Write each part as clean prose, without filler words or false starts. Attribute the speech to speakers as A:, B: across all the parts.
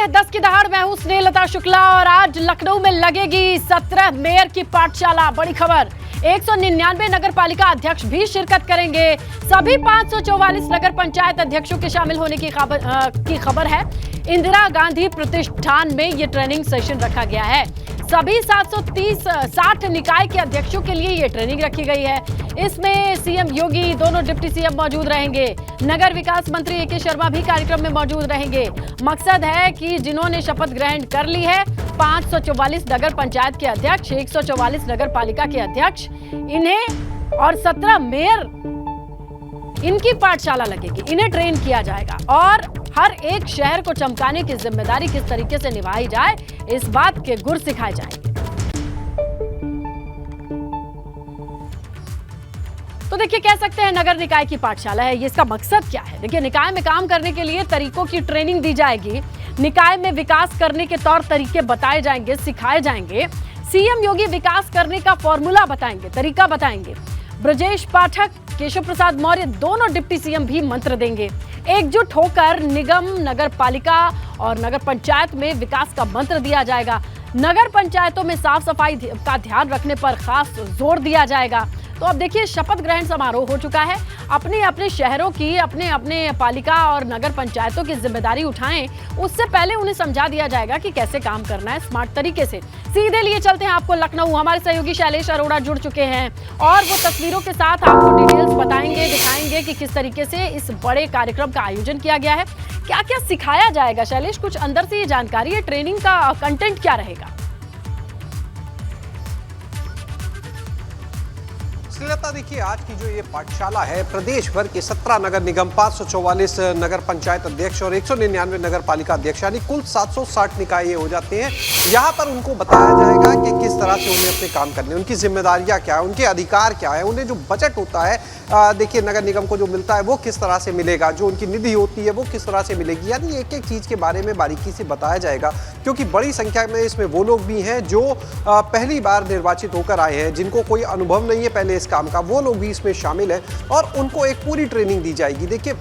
A: हैं 10 की दहाड़। मैं हूं स्नेहलता शुक्ला और आज लखनऊ में लगेगी 17 मेयर की पाठशाला। बड़ी खबर, 199 नगर पालिका अध्यक्ष भी शिरकत करेंगे। सभी 544 नगर पंचायत अध्यक्षों के शामिल होने की खबर है। इंदिरा गांधी प्रतिष्ठान में ये ट्रेनिंग सेशन रखा गया है। सभी 60 निकाय के अध्यक्षों के लिए ये ट्रेनिंग रखी गई है। इसमें सीएम योगी, दोनों डिप्टी सीएम मौजूद रहेंगे। नगर विकास मंत्री ए के शर्मा भी कार्यक्रम में मौजूद रहेंगे। मकसद है कि जिन्होंने शपथ ग्रहण कर ली है, 544 नगर पंचायत के अध्यक्ष, 144 नगर पालिका के अध्यक्ष, इन्हें और 17 मेयर, इनकी पाठशाला लगेगी। इन्हें ट्रेन किया जाएगा और हर एक शहर को चमकाने की जिम्मेदारी किस तरीके से निभाई जाए, इस बात के गुर सिखाए जाएंगे। तो देखिए, कह सकते हैं नगर निकाय की पाठशाला है ये। इसका मकसद क्या है? देखिए, निकाय में काम करने के लिए तरीकों की ट्रेनिंग दी जाएगी। निकाय में विकास करने के तौर तरीके बताए जाएंगे, सिखाए जाएंगे। सीएम योगी विकास करने का फॉर्मूला बताएंगे, तरीका बताएंगे। ब्रजेश पाठक, केशव प्रसाद मौर्य, दोनों डिप्टी सीएम भी मंत्र देंगे। एकजुट होकर निगम, नगर पालिका और नगर पंचायत में विकास का मंत्र दिया जाएगा। नगर पंचायतों में साफ सफाई का ध्यान रखने पर खास जोर दिया जाएगा। तो अब देखिए, शपथ ग्रहण समारोह हो चुका है। अपने अपने शहरों की, अपने अपने पालिका और नगर पंचायतों की जिम्मेदारी उठाएं। उससे पहले उन्हें समझा दिया जाएगा कि कैसे काम करना है स्मार्ट तरीके से। सीधे लिए चलते हैं आपको लखनऊ। हमारे सहयोगी शैलेश अरोड़ा जुड़ चुके हैं और वो तस्वीरों के साथ आपको डिटेल्स बताएंगे, दिखाएंगे कि किस तरीके से इस बड़े कार्यक्रम का आयोजन किया गया है, क्या क्या सिखाया जाएगा। शैलेश, कुछ अंदर से ये जानकारी है, ट्रेनिंग का कंटेंट क्या रहेगा?
B: श्रीलता, देखिए, आज की जो ये पाठशाला है, प्रदेश भर के 17 नगर निगम, 544 नगर पंचायत अध्यक्ष और 199 नगर पालिका अध्यक्ष, यानी कुल 760 निकाय हो जाते हैं। यहाँ पर उनको बताया जाएगा कि किस तरह से उन्हें अपने काम करने, उनकी जिम्मेदारियाँ क्या है, उनके अधिकार क्या है, उन्हें जो बजट होता है, देखिए, नगर निगम को जो मिलता है वो किस तरह से मिलेगा, जो उनकी निधि होती है वो किस तरह से मिलेगी, यानी एक एक चीज़ के बारे में बारीकी से बताया जाएगा। क्योंकि बड़ी संख्या में इसमें वो लोग भी हैं जो पहली बार निर्वाचित होकर आए हैं, जिनको कोई अनुभव नहीं है पहले इस काम का, वो लोग भी इसमें शामिल हैं और उनको एक पूरी ट्रेनिंग दी जाएगी। देखिए,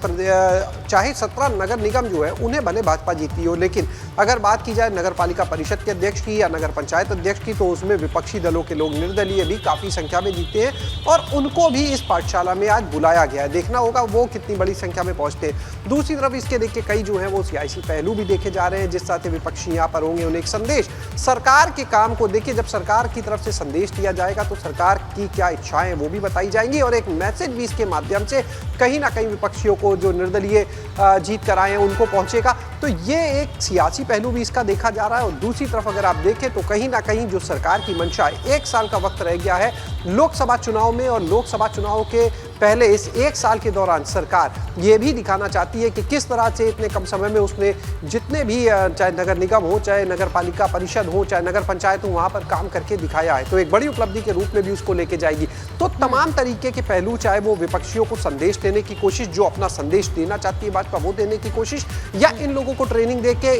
B: चाहे 17 नगर निगम जो है उन्हें भले भाजपा जीती हो, लेकिन अगर बात की जाए नगर पालिका परिषद के अध्यक्ष की या नगर पंचायत अध्यक्ष की, तो उसमें विपक्षी दलों के लोग, निर्दलीय भी काफ़ी संख्या में जीते हैं और उनको भी इस पाठशाला में आज बुलाया गया है। देखना होगा वो कितनी बड़ी संख्या में पहुंचते हैं। दूसरी तरफ इसके देखिए, कई जो है वो सियासी पहलू भी देखे जा रहे हैं, जिस तरह से विपक्षी यहाँ पर होंगे। उन्हें एक संदेश, सरकार के काम को देखिए, जब सरकार की तरफ से संदेश दिया जाएगा तो सरकार की क्या इच्छाएं वो भी बताई जाएंगी और एक मैसेज भी इसके माध्यम से कहीं ना कहीं विपक्षियों को, जो निर्दलीय जीत कर आए हैं, उनको पहुंचेगा। तो ये एक सियासी पहलू भी इसका देखा जा रहा है। और दूसरी तरफ अगर आप देखें तो कहीं ना कहीं जो सरकार की मंशा है, 1 साल का वक्त रह गया है लोकसभा चुनाव में, और लोकसभा चुनाव के पहले इस 1 साल के दौरान सरकार ये भी दिखाना चाहती है कि किस तरह से इतने कम समय में उसने जितने भी, चाहे नगर निगम हो, चाहे नगर पालिका परिषद हो, चाहे नगर पंचायत हो, वहाँ पर काम करके दिखाया है। तो एक बड़ी उपलब्धि के रूप में भी उसको लेके जाएगी। तो तमाम तरीके के पहलू, चाहे वो विपक्षियों को संदेश देने की कोशिश, जो अपना संदेश देना चाहती है भाजपा वो देने की कोशिश, या इन लोगों को ट्रेनिंग देके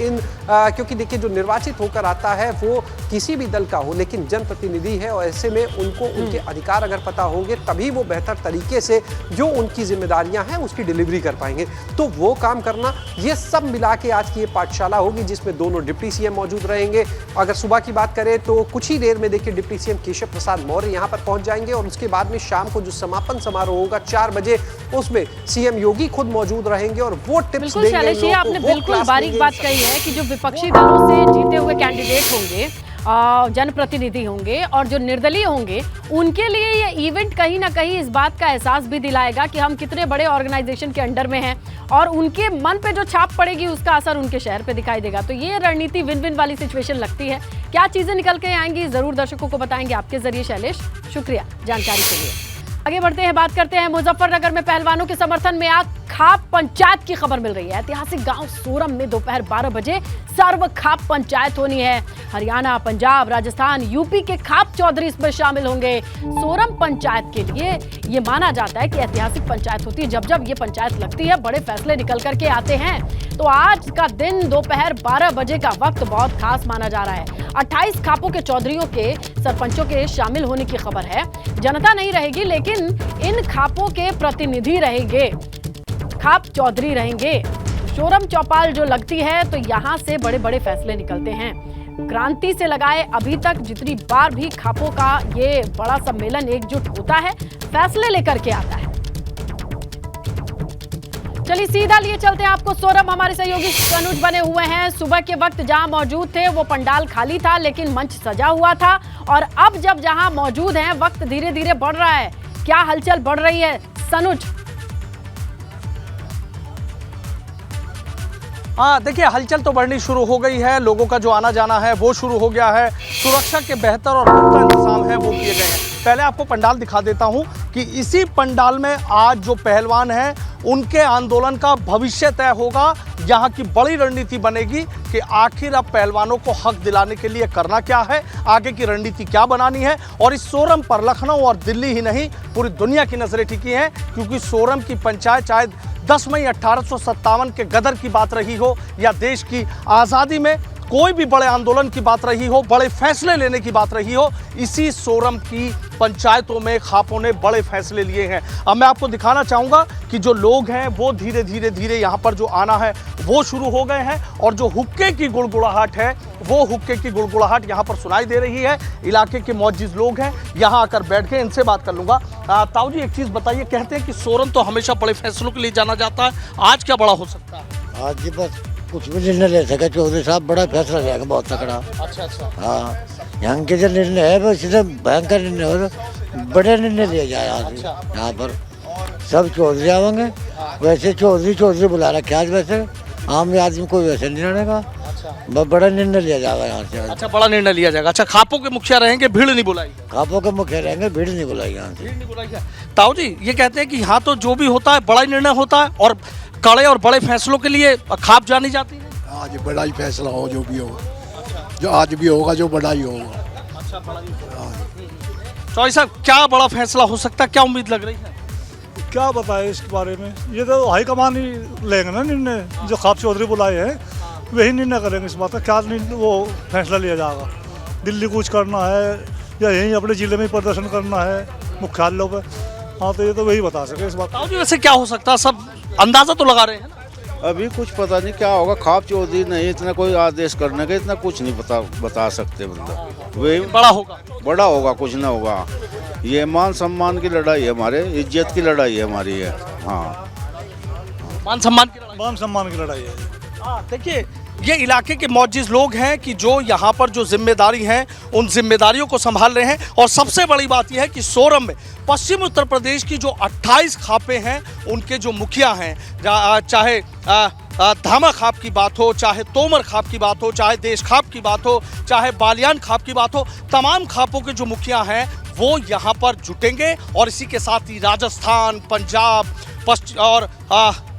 B: क्योंकि देखिए, जो निर्वाचित होकर आता है वो किसी भी दल का हो, लेकिन जनप्रतिनिधि है और ऐसे में उनको उनके अधिकार अगर पता होंगे तभी वो बेहतर तरीके से जो उनकी जिम्मेदारियां हैं उसकी डिलीवरी कर पाएंगे। तो वो काम करना, ये सब मिला के आज की ये पाठशाला होगी, जिसमें दोनों डिप्टी सीएम मौजूद रहेंगे। अगर सुबह की बात करें तो कुछ ही देर में देखिए डिप्टी सीएम केशव प्रसाद मौर्य यहाँ पर पहुंच जाएंगे और उसके बाद में शाम को जो समापन समारोह होगा 4 बजे, उसमें सीएम योगी खुद मौजूद रहेंगे और वो टिप्स देंगे।
A: आपने बिल्कुल बारीक बात कही है कि जो विपक्षी दलों से जीते हुए कैंडिडेट होंगे, जनप्रतिनिधि होंगे और जो निर्दलीय होंगे, उनके लिए ये इवेंट कहीं ना कहीं इस बात का एहसास भी दिलाएगा कि हम कितने बड़े ऑर्गेनाइजेशन के अंडर में हैं और उनके मन पे जो छाप पड़ेगी उसका असर उनके शहर पे दिखाई देगा। तो ये रणनीति विन विन वाली सिचुएशन लगती है। क्या चीजें निकल के आएंगी, जरूर दर्शकों को बताएंगे आपके जरिए। शैलेश, शुक्रिया जानकारी के लिए। आगे बढ़ते हैं, बात करते हैं मुजफ्फरनगर में पहलवानों के समर्थन में आज खाप पंचायत की खबर मिल रही है। ऐतिहासिक गांव सोरम में दोपहर 12 बजे सर्व खाप पंचायत होनी है। हरियाणा, पंजाब, राजस्थान, यूपी के खाप चौधरी इसमें शामिल होंगे। सोरम पंचायत के लिए ये माना जाता है कि ऐतिहासिक पंचायत होती है। जब जब ये पंचायत लगती है बड़े फैसले निकल करके आते हैं। तो आज का दिन दोपहर 12 बजे का वक्त बहुत खास माना जा रहा है। 28 खापों के चौधरियों के, सरपंचों के शामिल होने की खबर है। जनता नहीं रहेगी, लेकिन इन खापों के प्रतिनिधि रहेंगे, खाप चौधरी रहेंगे। शोरम चौपाल जो लगती है तो यहाँ से बड़े बड़े फैसले निकलते हैं। क्रांति से लगाए अभी तक जितनी बार भी खापों का ये बड़ा सम्मेलन एकजुट होता है, फैसले लेकर के आता है। चलिए सीधा लिए चलते हैं आपको सोरम। हमारे सहयोगी अनुज बने हुए हैं। सुबह के वक्त जहां मौजूद थे वो पंडाल खाली था, लेकिन मंच सजा हुआ था, और अब जब जहां मौजूद हैं वक्त धीरे धीरे बढ़ रहा है। क्या हलचल बढ़ रही है सनुज?
C: हाँ देखिए, हलचल तो बढ़नी शुरू हो गई है। लोगों का जो आना जाना है वो शुरू हो गया है। सुरक्षा के बेहतर और पुख्ता इंतजाम है वो किए गए हैं। पहले आपको पंडाल दिखा देता हूं कि इसी पंडाल में आज जो पहलवान हैं उनके आंदोलन का भविष्य तय होगा। यहाँ की बड़ी रणनीति बनेगी कि आखिर अब पहलवानों को हक दिलाने के लिए करना क्या है, आगे की रणनीति क्या बनानी है। और इस सोरम पर लखनऊ और दिल्ली ही नहीं, पूरी दुनिया की नजरें टिकी हैं, क्योंकि सोरम की पंचायत चाहे 10 मई 1857 के गदर की बात रही हो या देश की आज़ादी में कोई भी बड़े आंदोलन की बात रही हो, बड़े फैसले लेने की बात रही हो, इसी सोरम की पंचायतों में खापों ने बड़े फैसले लिए हैं। अब मैं आपको दिखाना चाहूँगा कि जो लोग हैं वो धीरे धीरे यहाँ पर जो आना है वो शुरू हो गए हैं, और जो हुक्के की गुड़गुड़ाहट है वो हुक्के की गुड़गुड़ाहट यहाँ पर सुनाई दे रही है। इलाके के मौजूद लोग हैं, यहाँ आकर बैठ के इनसे बात कर लूँगा। ताऊ जी, एक चीज़ बताइए, कहते हैं कि सोरम तो हमेशा बड़े फैसलों के लिए जाना जाता है, आज क्या बड़ा हो सकता है?
D: आज जी बस कुछ भी निर्णय ले सके चौधरी साहब, बड़ा फैसला जाएगा बहुत तकड़ा।
C: अच्छा।
D: हाँ, यहाँ के जो निर्णय है वो सीधे भयंकर निर्णय हो, बड़े निर्णय लिए जाए आज यहाँ पर। सब चौधरी आवेंगे, वैसे चौधरी बुला रखे आज, वैसे आम आदमी कोई वैसे नहीं रहेगा। बहुत बड़ा निर्णय लिया जाएगा यहाँ से।
C: अच्छा, बड़ा निर्णय लिया जाएगा। अच्छा, खापों के मुखिया रहेंगे, भीड़ नहीं बुलाई?
D: खापों के मुखिया रहेंगे, भीड़ नहीं बुलाई यहाँ से।
C: ताऊ जी, ये कहते हैं कि यहाँ तो जो भी होता है बड़ा निर्णय होता है, और कड़े और बड़े फैसलों के लिए खाप जानी जाती है।
E: आज बड़ा ही फैसला हो, जो भी हो, जो आज भी होगा, जो बड़ा ही होगा।
C: अच्छा, बड़ा ही चौधरी साहब, क्या बड़ा फैसला हो सकता है, क्या उम्मीद लग रही है?
F: क्या बताएं इसके बारे में, ये तो हाईकमान ही लेंगे ना निर्णय। जो खाप चौधरी बुलाए हैं वही निर्णय करेंगे इस बात का, क्या वो फैसला लिया जाएगा। दिल्ली कूच करना है या यहीं अपने जिले में प्रदर्शन करना है मुख्यालयों पर, हाँ तो ये तो वही बता सके इस बात।
C: ताऊ जी, वैसे क्या हो सकता है, सब अंदाजा तो लगा रहे हैं ना?
G: अभी कुछ पता नहीं क्या होगा। खाप चौधरी नहीं इतना कोई आदेश करने का, इतना कुछ नहीं बता सकते। मतलब वही बड़ा होगा कुछ ना होगा। ये मान सम्मान की लड़ाई है, हमारे इज्जत की लड़ाई है हमारी है। हाँ,
C: मान सम्मान की
F: लड़ाई है।
C: हाँ, देखिए, ये इलाके के मौजूद लोग हैं कि जो यहाँ पर जो जिम्मेदारी हैं उन जिम्मेदारियों को संभाल रहे हैं। और सबसे बड़ी बात यह है कि सोरम में पश्चिम उत्तर प्रदेश की जो 28 खापें हैं उनके जो मुखिया हैं, चाहे धामा खाप की बात हो, चाहे तोमर खाप की बात हो, चाहे देश खाप की बात हो, चाहे बालियान खाप की बात हो, तमाम खापों के जो मुखिया हैं वो यहाँ पर जुटेंगे। और इसी के साथ ही राजस्थान, पंजाब, पश्चिम और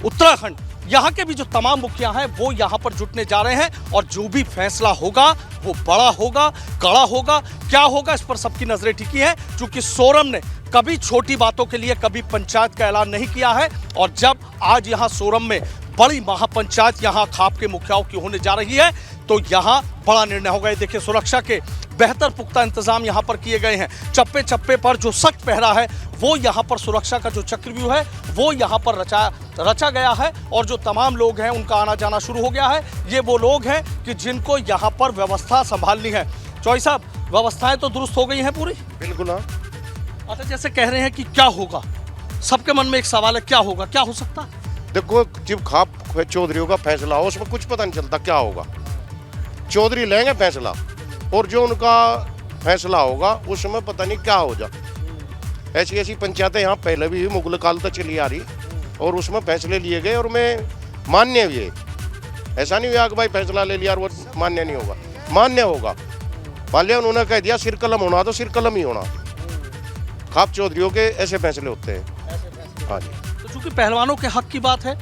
C: उत्तराखंड, यहाँ के भी जो तमाम मुखिया हैं वो यहाँ पर जुटने जा रहे हैं। और जो भी फैसला होगा वो बड़ा होगा, कड़ा होगा। क्या होगा इस पर सबकी नजरें टिकी हैं, क्योंकि सोरम ने कभी छोटी बातों के लिए कभी पंचायत का ऐलान नहीं किया है। और जब आज यहाँ सोरम में बड़ी महापंचायत यहाँ खाप के मुखियाओं की होने जा रही है तो यहाँ बड़ा निर्णय होगा। ये देखिए, सुरक्षा के बेहतर पुख्ता इंतजाम यहाँ पर किए गए हैं। चप्पे चप्पे पर जो सख्त पहरा है वो यहाँ पर सुरक्षा का जो चक्रव्यूह है वो यहाँ पर रचा गया है। और जो तमाम लोग हैं उनका आना जाना शुरू हो गया है। ये वो लोग हैं कि जिनको यहाँ पर व्यवस्था संभालनी है। चौधरी साहब, व्यवस्थाएं तो दुरुस्त हो गई हैं पूरी?
E: बिल्कुल। हाँ,
C: अच्छा, जैसे कह रहे हैं कि क्या होगा, सबके मन में एक सवाल है, क्या होगा, क्या हो सकता है?
E: देखो, जब खाप चौधरियों का फैसला हो उसमें कुछ पता नहीं चलता क्या होगा। चौधरी लेंगे फैसला, और जो उनका फैसला होगा उसमें पता नहीं क्या हो जा। ऐसी पंचायतें यहाँ पहले भी मुगल काल तक चली आ रही, और उसमें फैसले लिए गए और मैं मान्य भी है। ऐसा नहीं हुआ कि भाई फैसला ले लिया और वो मान्य नहीं होगा, मान्य होगा। पहले उन्होंने कह दिया सिर कलम होना तो सिर कलम ही होना। खाप चौधरियों के ऐसे फैसले होते हैं। हाँ जी।
C: तो चूंकि पहलवानों के हक की बात है,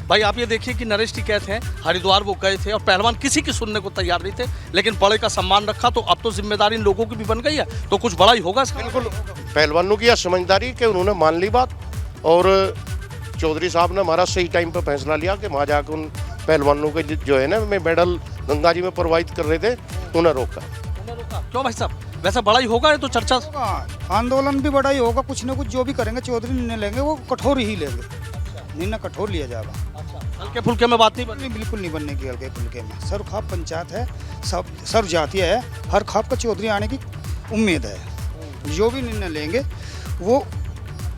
C: भाई आप ये देखिए कि नरेश टिकैत हैं, हरिद्वार वो गए थे और पहलवान किसी की सुनने को तैयार नहीं थे, लेकिन बड़े का सम्मान रखा। तो अब तो जिम्मेदारी इन लोगों की भी बन गई है, तो कुछ बड़ा ही होगा।
E: बिल्कुल, पहलवानों की यह समझदारी कि उन्होंने मान ली बात, और चौधरी साहब ने हमारा सही टाइम पर फैसला लिया कि वहाँ जाकर उन पहलवानों के जो है ना में मेडल गंगा जी में प्रवाहित कर रहे थे, उन्हें रोका।
C: क्यों भाई साहब, वैसा बड़ा ही होगा? ये तो चर्चा,
H: आंदोलन भी बड़ा ही होगा। कुछ न कुछ जो भी करेंगे चौधरी निर्णय लेंगे वो कठोर ही लेंगे, निर्णय कठोर लिया जाएगा।
C: हल्के फुल्के में बात नहीं बनी।
H: नहीं, बिल्कुल नहीं बनने की हल्के फुल्के में। सर्वखाप पंचायत है, सब सर्व जातीय है, हर खाप का चौधरी आने की उम्मीद है। जो भी निर्णय लेंगे वो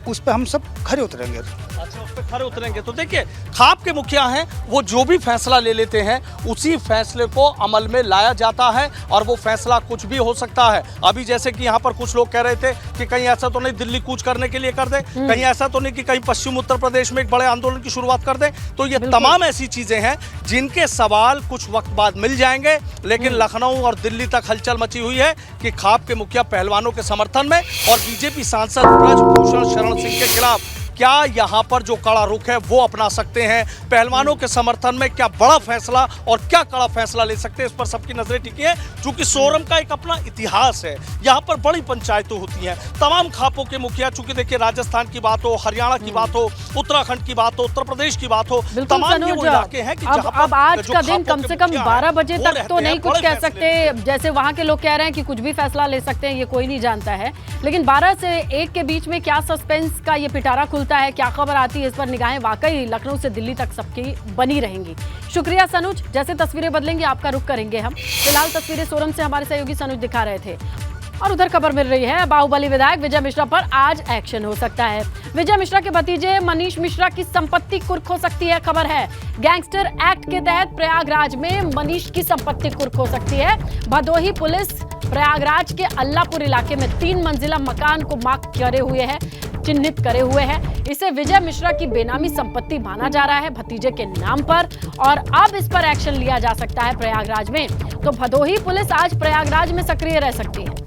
H: उस पर हम सब खरे उतरेंगे।
C: अच्छा, उस पर खरे उतरेंगे। तो देखिए, खाप के मुखिया हैं, वो जो भी फैसला ले लेते हैं उसी फैसले को अमल में लाया जाता है और वो फैसला कुछ भी हो सकता है। अभी जैसे कि यहाँ पर कुछ लोग कह रहे थे कि कहीं ऐसा तो नहीं दिल्ली कूच करने के लिए कर दे, कहीं ऐसा तो नहीं कि कहीं पश्चिम उत्तर प्रदेश में एक बड़े आंदोलन की शुरुआत कर दे। तो ये तमाम ऐसी चीजें हैं जिनके सवाल कुछ वक्त बाद मिल जाएंगे, लेकिन लखनऊ और दिल्ली तक हलचल मची हुई है कि खाप के मुखिया पहलवानों के समर्थन में और बीजेपी सांसद ब्रजभूषण शरण सिंह के खिलाफ क्या यहाँ पर जो कड़ा रुख है वो अपना सकते हैं। पहलवानों के समर्थन में क्या बड़ा फैसला और क्या कड़ा फैसला ले सकते हैं, इस पर सबकी नजरें टिकी है। चूंकि सोरम का एक अपना इतिहास है, यहाँ पर बड़ी पंचायतें होती हैं, तमाम खापों के मुखिया, चूंकि देखिए राजस्थान की बात हो, हरियाणा की बात हो, उत्तराखंड की बात हो, उत्तर प्रदेश की बात हो, तमाम ये वो इलाके हैं कि
A: अब आज का दिन कम से कम 12 बजे तक तो नहीं कुछ कह सकते। जैसे वहां के लोग कह रहे हैं कि कुछ भी फैसला ले सकते हैं, ये कोई नहीं जानता है। लेकिन 12 से 1 के बीच में क्या सस्पेंस का ये पिटारा खुलता है, क्या खबर आती है, इस पर निगाहें वाकई लखनऊ से दिल्ली तक सबकी बनी रहेंगी। शुक्रिया सनुज, जैसे तस्वीरें बदलेंगी आपका रुख करेंगे हम। फिलहाल तस्वीरें सोरम से हमारे सहयोगी सनुज दिखा रहे थे। और उधर खबर मिल रही है, बाहुबली विधायक विजय मिश्रा पर आज एक्शन हो सकता है। विजय मिश्रा के भतीजे मनीष मिश्रा की संपत्ति कुर्क हो सकती है। खबर है, गैंगस्टर एक्ट के तहत प्रयागराज में मनीष की संपत्ति कुर्क हो सकती है। भदोही पुलिस प्रयागराज के अल्लापुर इलाके में 3 मंजिला मकान को मार्क करे हुए है, चिन्हित करे हुए है। इसे विजय मिश्रा की बेनामी संपत्ति माना जा रहा है भतीजे के नाम पर, और अब इस पर एक्शन लिया जा सकता है प्रयागराज में। तो भदोही पुलिस आज प्रयागराज में सक्रिय रह सकती है।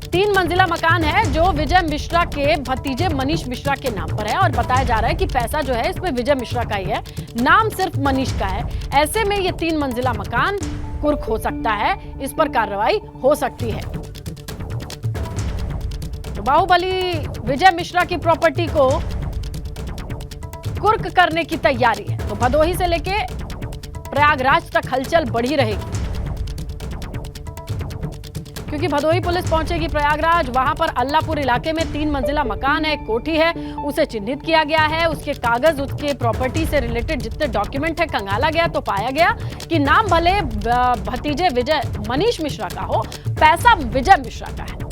A: 3 मंजिला मकान है जो विजय मिश्रा के भतीजे मनीष मिश्रा के नाम पर है, और बताया जा रहा है कि पैसा जो है इसमें विजय मिश्रा का ही है, नाम सिर्फ मनीष का है। ऐसे में ये 3 मंजिला मकान कुर्क हो सकता है, इस पर कार्रवाई हो सकती है। तो बाहुबली विजय मिश्रा की प्रॉपर्टी को कुर्क करने की तैयारी है। तो भदोही से लेके प्रयागराज तक हलचल बढ़ी रहेगी, क्योंकि भदोही पुलिस पहुंचेगी प्रयागराज। वहां पर अल्लापुर इलाके में 3 मंजिला मकान है, कोठी है, उसे चिन्हित किया गया है। उसके कागज, उसके प्रॉपर्टी से रिलेटेड जितने डॉक्यूमेंट है खंगाला गया, तो पाया गया कि नाम भले भतीजे विजय मनीष मिश्रा का हो, पैसा विजय मिश्रा का है।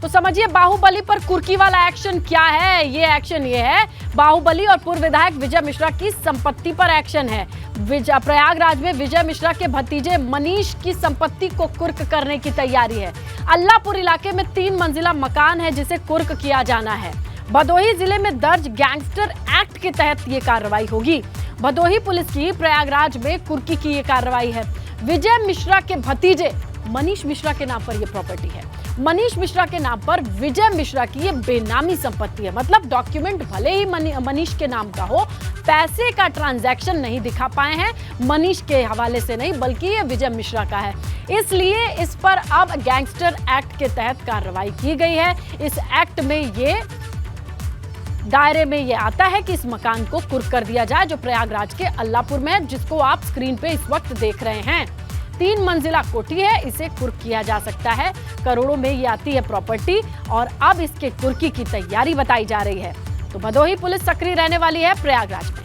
A: तो समझिए बाहुबली पर कुर्की वाला एक्शन क्या है। ये एक्शन ये है, बाहुबली और पूर्व विधायक विजय मिश्रा की संपत्ति पर एक्शन है। प्रयागराज में विजय मिश्रा के भतीजे मनीष की संपत्ति को कुर्क करने की तैयारी है। अल्लापुर इलाके में 3 मंजिला मकान है जिसे कुर्क किया जाना है। भदोही जिले में दर्ज गैंगस्टर एक्ट के तहत ये कार्रवाई होगी। भदोही पुलिस की प्रयागराज में कुर्की की ये कार्रवाई है। विजय मिश्रा के भतीजे मनीष मिश्रा के नाम पर यह प्रॉपर्टी है। मनीष मिश्रा के नाम पर विजय मिश्रा की ये बेनामी संपत्ति है। मतलब डॉक्यूमेंट भले ही मनीष के नाम का हो, पैसे का ट्रांजैक्शन नहीं दिखा पाए हैं, मनीष के हवाले से नहीं बल्कि ये विजय मिश्रा का है। इसलिए इस पर अब गैंगस्टर एक्ट के तहत कार्रवाई की गई है। इस एक्ट में ये दायरे में ये आता है कि इस मकान को कुर्क कर दिया जाए, जो प्रयागराज के अल्लापुर में है, जिसको आप स्क्रीन पे इस वक्त देख रहे हैं। 3 मंजिला कोठी है, इसे कुर्क किया जा सकता है। करोड़ों में ये आती है प्रॉपर्टी, और अब इसके कुर्की की तैयारी बताई जा रही है। तो भदोही पुलिस सक्रिय रहने वाली है प्रयागराज में।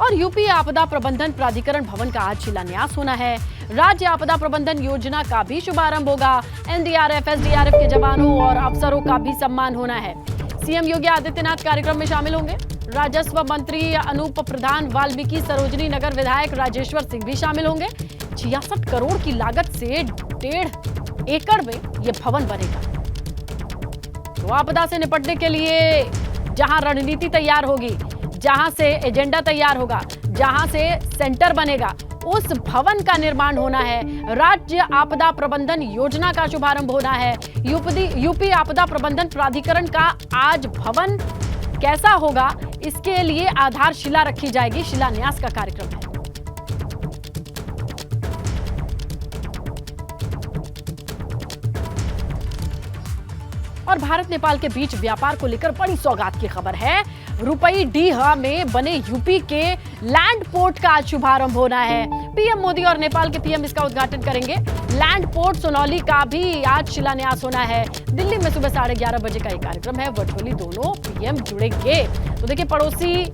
A: और यूपी आपदा प्रबंधन प्राधिकरण भवन का आज शिलान्यास होना है। राज्य आपदा प्रबंधन योजना का भी शुभारंभ होगा। एनडीआरएफ, एसडीआरएफ के जवानों और अफसरों का भी सम्मान होना है। सीएम योगी आदित्यनाथ कार्यक्रम में शामिल होंगे। राजस्व मंत्री अनूप प्रधान, वाल्मीकि सरोजनी नगर विधायक राजेश्वर सिंह भी शामिल होंगे। 66 करोड़ की लागत से 1.5 एकड़ में यह भवन बनेगा। तो आपदा से निपटने के लिए जहां रणनीति तैयार होगी, जहां से एजेंडा तैयार होगा, जहां से सेंटर बनेगा, उस भवन का निर्माण होना है। राज्य आपदा प्रबंधन योजना का शुभारंभ होना है। यूपी आपदा प्रबंधन प्राधिकरण का आज भवन कैसा होगा, इसके लिए आधारशिला रखी जाएगी। शिलान्यास का कार्यक्रम है। और भारत नेपाल के बीच व्यापार को लेकर बड़ी सौगात की खबर है। रुपई डीहा में बने यूपी के लैंड पोर्ट का आज शुभारंभ होना है। पीएम मोदी और नेपाल के पीएम इसका उद्घाटन करेंगे। लैंड पोर्ट सोनौली का भी आज शिलान्यास होना है। दिल्ली में सुबह 11:30 बजे का ये कार्यक्रम है। वर्चुअली दोनों पीएम जुड़ेंगे। तो देखिए, पड़ोसी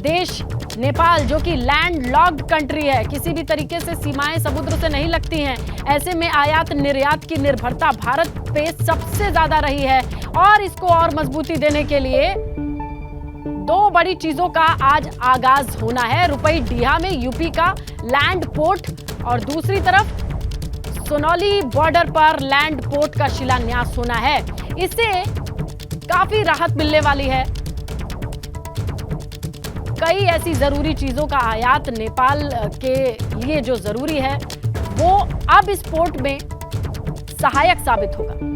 A: देश नेपाल जो कि लैंड लॉक्ड कंट्री है, किसी भी तरीके से सीमाएं समुद्र से नहीं लगती हैं, ऐसे में आयात निर्यात की निर्भरता भारत पे सबसे ज्यादा रही है और इसको और मजबूती देने के लिए दो बड़ी चीजों का आज आगाज होना है। रुपईडीहा में यूपी का लैंड पोर्ट और दूसरी तरफ सोनौली बॉर्डर पर लैंड पोर्ट का शिलान्यास होना है। इससे काफी राहत मिलने वाली है। कई ऐसी जरूरी चीजों का आयात नेपाल के लिए जो जरूरी है वो अब इस पोर्ट में सहायक साबित होगा।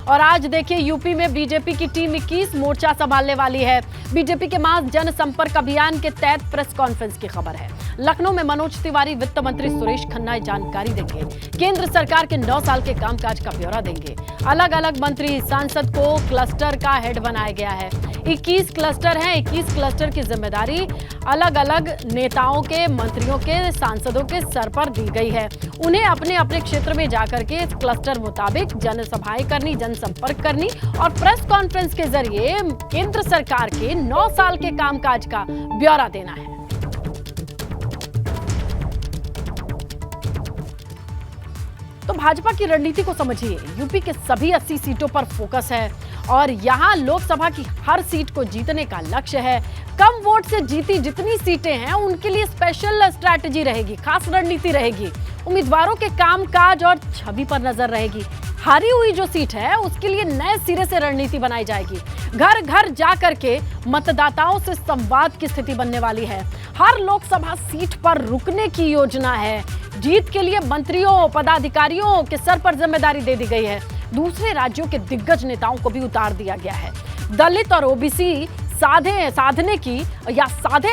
A: और आज देखिए, यूपी में बीजेपी की टीम 21 मोर्चा संभालने वाली है। बीजेपी के मास जनसंपर्क अभियान के तहत प्रेस कॉन्फ्रेंस की खबर है। लखनऊ में मनोज तिवारी वित्त मंत्री सुरेश खन्ना जानकारी देंगे। केंद्र सरकार के 9 साल के कामकाज का ब्यौरा देंगे। अलग अलग मंत्री सांसद को क्लस्टर का हेड बनाया गया है। 21 क्लस्टर हैं। 21 क्लस्टर की जिम्मेदारी अलग अलग नेताओं के, मंत्रियों के, सांसदों के सर पर दी गई है। उन्हें अपने अपने क्षेत्र में जाकर के इस क्लस्टर मुताबिक जनसभाएं करनी, जनसंपर्क करनी और प्रेस कॉन्फ्रेंस के जरिए केंद्र सरकार के 9 साल के कामकाज का ब्यौरा देना है। तो भाजपा की रणनीति को समझिए। यूपी के सभी 80 सीटों पर फोकस है और यहां लोकसभा की हर सीट को जीतने का लक्ष्य है। कम वोट से जीती जितनी सीटें हैं उनके लिए स्पेशल स्ट्रैटेजी रहेगी, खास रणनीति रहेगी। उम्मीदवारों के कामकाज और छवि पर नजर रहेगी। हारी हुई जो सीट है उसके लिए नए सिरे से रणनीति बनाई जाएगी। घर घर जाकर के मतदाताओं से संवाद की स्थिति बनने वाली है। हर लोकसभा सीट पर रुकने की योजना है। जीत के लिए मंत्रियों, पदाधिकारियों के सर पर जिम्मेदारी दे दी गई है। दूसरे राज्यों के दिग्गज नेताओं को भी उतार दिया गया है। दलित और ओबीसी साधे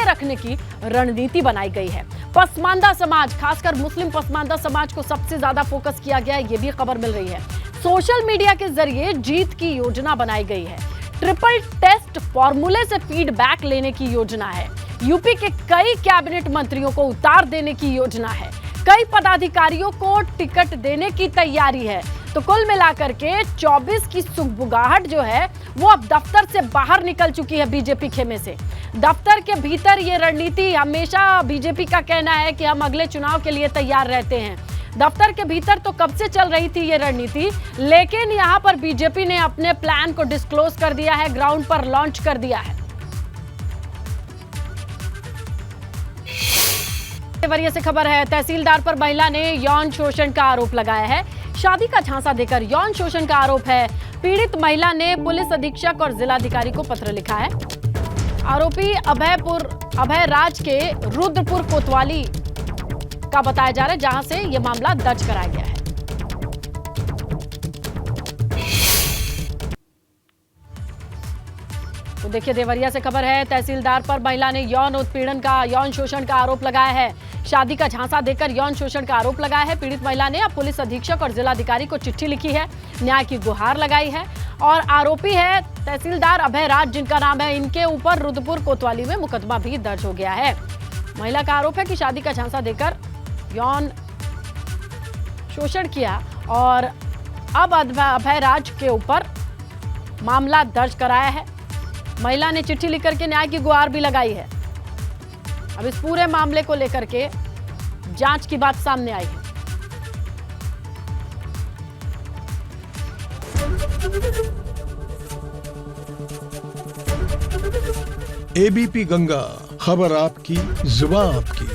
A: रखने की रणनीति बनाई गई है। पसमानदा समाज, खासकर मुस्लिम पसमानदा समाज को सबसे ज्यादा फोकस किया गया है, ये भी खबर मिल रही है। सोशल मीडिया के जरिए जीत की योजना बनाई गई है। ट्रिपल टेस्ट फॉर्मूले से फीडबैक लेने की योजना है। यूपी के कई कैबिनेट मंत्रियों को उतार देने की योजना है। कई पदाधिकारियों को टिकट देने की तैयारी है। तो कुल मिलाकर के 24 की सुगबुगाहट जो है वो अब दफ्तर से बाहर निकल चुकी है बीजेपी खेमे से। दफ्तर के भीतर ये रणनीति, हमेशा बीजेपी का कहना है कि हम अगले चुनाव के लिए तैयार रहते हैं। दफ्तर के भीतर तो कब से चल रही थी ये रणनीति, लेकिन यहाँ पर बीजेपी ने अपने प्लान को डिस्क्लोज कर दिया है, ग्राउंड पर लॉन्च कर दिया है। देवरिया से खबर है, तहसीलदार पर महिला ने यौन शोषण का आरोप लगाया है। शादी का झांसा देकर यौन शोषण का आरोप है। पीड़ित महिला ने पुलिस अधीक्षक और जिलाधिकारी को पत्र लिखा है। आरोपी अभय राज के रुद्रपुर कोतवाली का बताया जा रहा है, जहां से यह मामला दर्ज कराया गया है। तो देखिए, देवरिया से खबर है, तहसीलदार पर महिला ने यौन शोषण का आरोप लगाया है। शादी का झांसा देकर यौन शोषण का आरोप लगाया है। पीड़ित महिला ने अब पुलिस अधीक्षक और जिलाधिकारी को चिट्ठी लिखी है, न्याय की गुहार लगाई है और आरोपी है तहसीलदार अभय राज, जिनका नाम है। इनके ऊपर रुद्रपुर कोतवाली में मुकदमा भी दर्ज हो गया है। महिला का आरोप है कि शादी का झांसा देकर यौन शोषण किया और अब अभय राज के ऊपर मामला दर्ज कराया है। महिला ने चिट्ठी लिख करके न्याय की गुहार भी लगाई है। अब इस पूरे मामले को लेकर के जांच की बात सामने आई है।
I: एबीपी गंगा, खबर आपकी, जुबान आपकी।